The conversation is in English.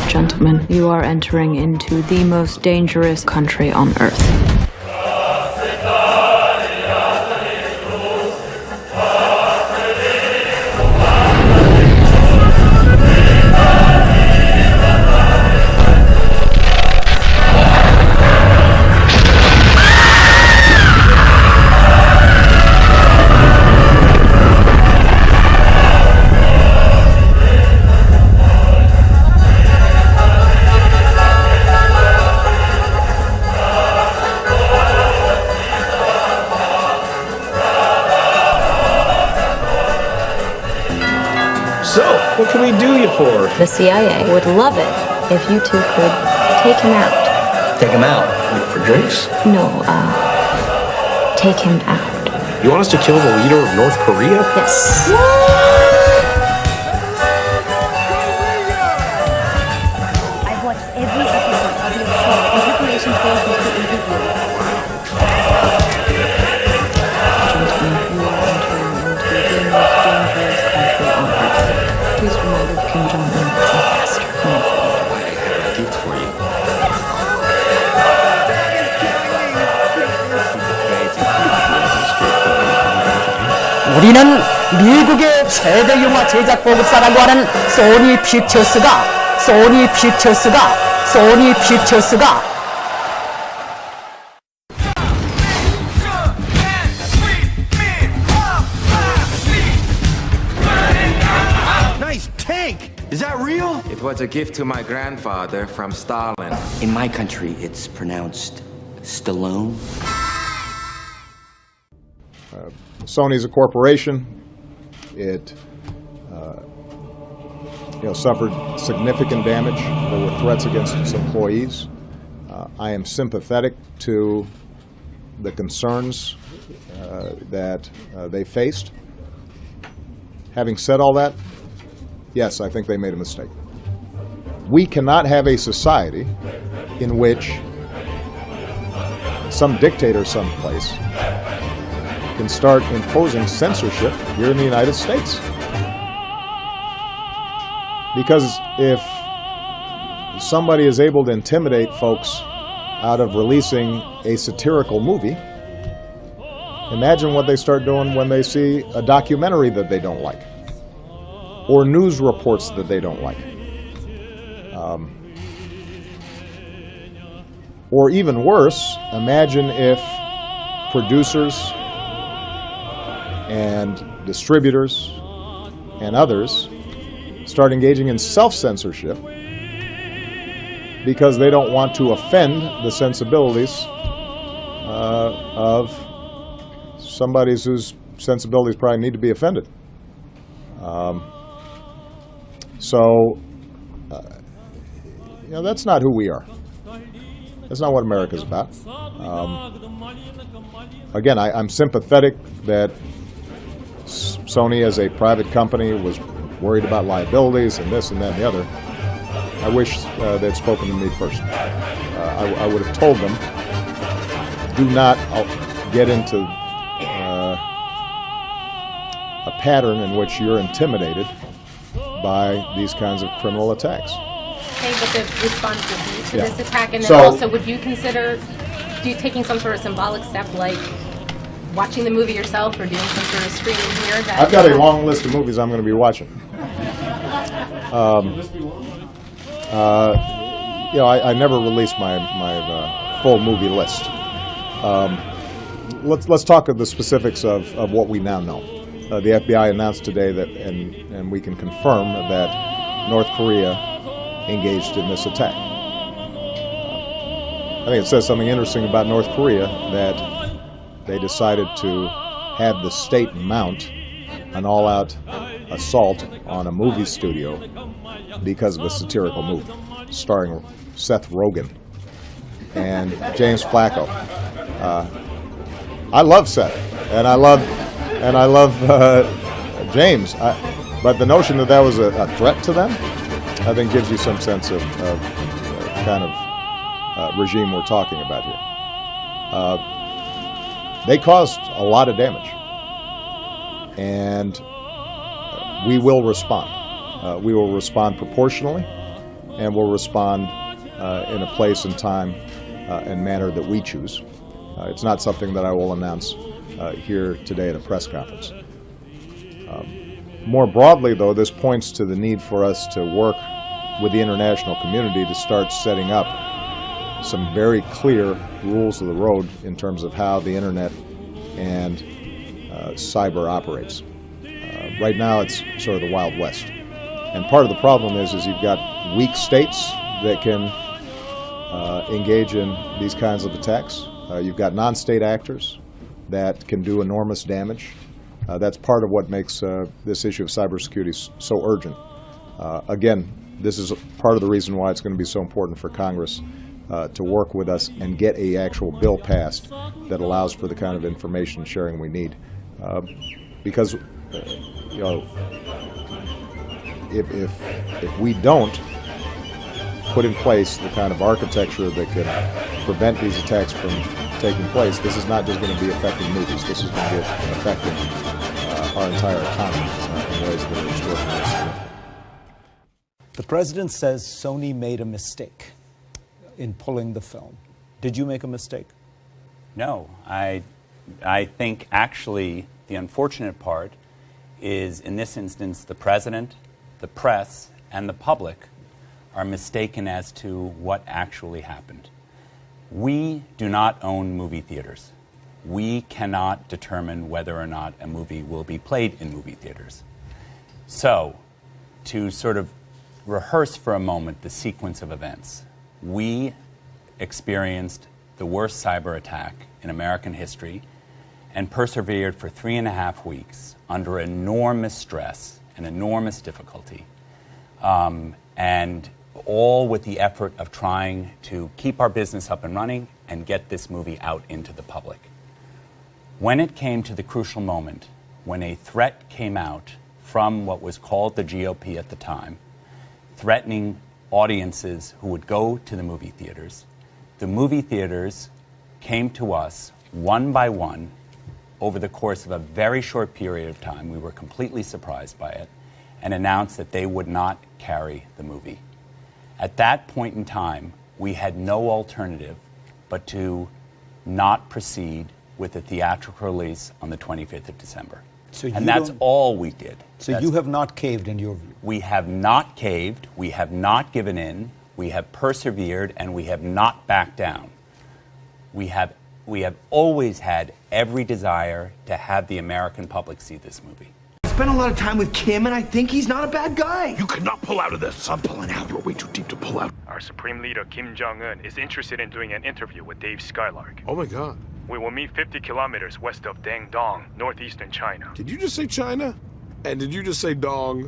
Gentlemen, you are entering into the most dangerous country on Earth. What can we do you for? The CIA would love it if you two could take him out. Take him out? Like for drinks? No, take him out. You want us to kill the leader of North Korea? Yes. I've watched every episode of your show in preparation for this interview. Gentlemen, you are entering into the most dangerous country on Earth. Please remember Kim Jong-un is a master manipulator. I have a gift for you. 우리는 미국의 최대 영화 제작 보급사라고 하는 소니 픽처스가 Nice tank! Is that real? It was a gift to my grandfather from Stalin. In my country, it's pronounced Stallone. Sony is a corporation. It suffered significant damage. There were threats against its employees. I am sympathetic to the concerns that they faced. Having said all that, yes, I think they made a mistake. We cannot have a society in which some dictator someplace can start imposing censorship here in the United States. Because if somebody is able to intimidate folks out of releasing a satirical movie, imagine what they start doing when they see a documentary that they don't like, or news reports that they don't like. Or even worse, imagine if producers and distributors and others start engaging in self-censorship because they don't want to offend the sensibilities of somebody whose sensibilities probably need to be offended. That's not who we are. That's not what America's about. Again, I'm sympathetic that Sony, as a private company, was worried about liabilities and this and that and the other. I wish they'd spoken to me first. I would have told them, do not get into a pattern in which you're intimidated by these kinds of criminal attacks. Okay, but the response would be to this attack, and then So, also would you consider taking some sort of symbolic step like watching the movie yourself or doing some sort of screening here? That I've got a long list of movies I'm going to be watching. I never release my full movie list. Let's talk of the specifics of what we now know. The FBI announced today that, and we can confirm that North Korea engaged in this attack. I think it says something interesting about North Korea that they decided to have the state mount an all-out assault on a movie studio because of a satirical movie starring Seth Rogen and James Flacco. I love Seth, and I love James, but the notion that was a threat to them, I think gives you some sense of the kind of regime we're talking about here. They caused a lot of damage, and we will respond. We will respond proportionally. and we'll respond in a place and time and manner that we choose. It's not something that I will announce here today at a press conference. More broadly, though, this points to the need for us to work with the international community to start setting up some very clear rules of the road in terms of how the internet and cyber operates. Right now, it's sort of the Wild West. And part of the problem is you've got weak states that can engage in these kinds of attacks. You've got non-state actors that can do enormous damage. That's part of what makes this issue of cybersecurity so urgent. Again, this is part of the reason why it's going to be so important for Congress to work with us and get an actual bill passed that allows for the kind of information sharing we need. Because, you know, if we don't put in place the kind of architecture that can prevent these attacks from taking place, this is not just going to be affecting movies. This is going to be affecting our entire economy in ways that are extraordinarily significant. The president says Sony made a mistake in pulling the film. Did you make a mistake? No. I think actually the unfortunate part is, in this instance, the president, the press, and the public are mistaken as to what actually happened. We do not own movie theaters. We cannot determine whether or not a movie will be played in movie theaters. So, to sort of rehearse for a moment the sequence of events, we experienced the worst cyber attack in American history and persevered for 3.5 weeks under enormous stress and enormous difficulty, and all with the effort of trying to keep our business up and running and get this movie out into the public. When it came to the crucial moment, when a threat came out from what was called the GOP at the time, threatening audiences who would go to the movie theaters, the movie theaters came to us one by one over the course of a very short period of time. We were completely surprised by it, and announced that they would not carry the movie. At that point in time, we had no alternative but to not proceed with the theatrical release on the 25th of December. And that's all we did. So you have not caved, in your view? We have not caved, we have not given in, we have persevered, and we have not backed down. We have always had every desire to have the American public see this movie. I spent a lot of time with Kim, and I think he's not a bad guy. You could not pull out of this. I'm pulling out. You're way too deep to pull out. Our Supreme Leader, Kim Jong-un, is interested in doing an interview with Dave Skylark. Oh my God. We will meet 50 kilometers west of Dandong, northeastern China. Did you just say China? And did you just say dong?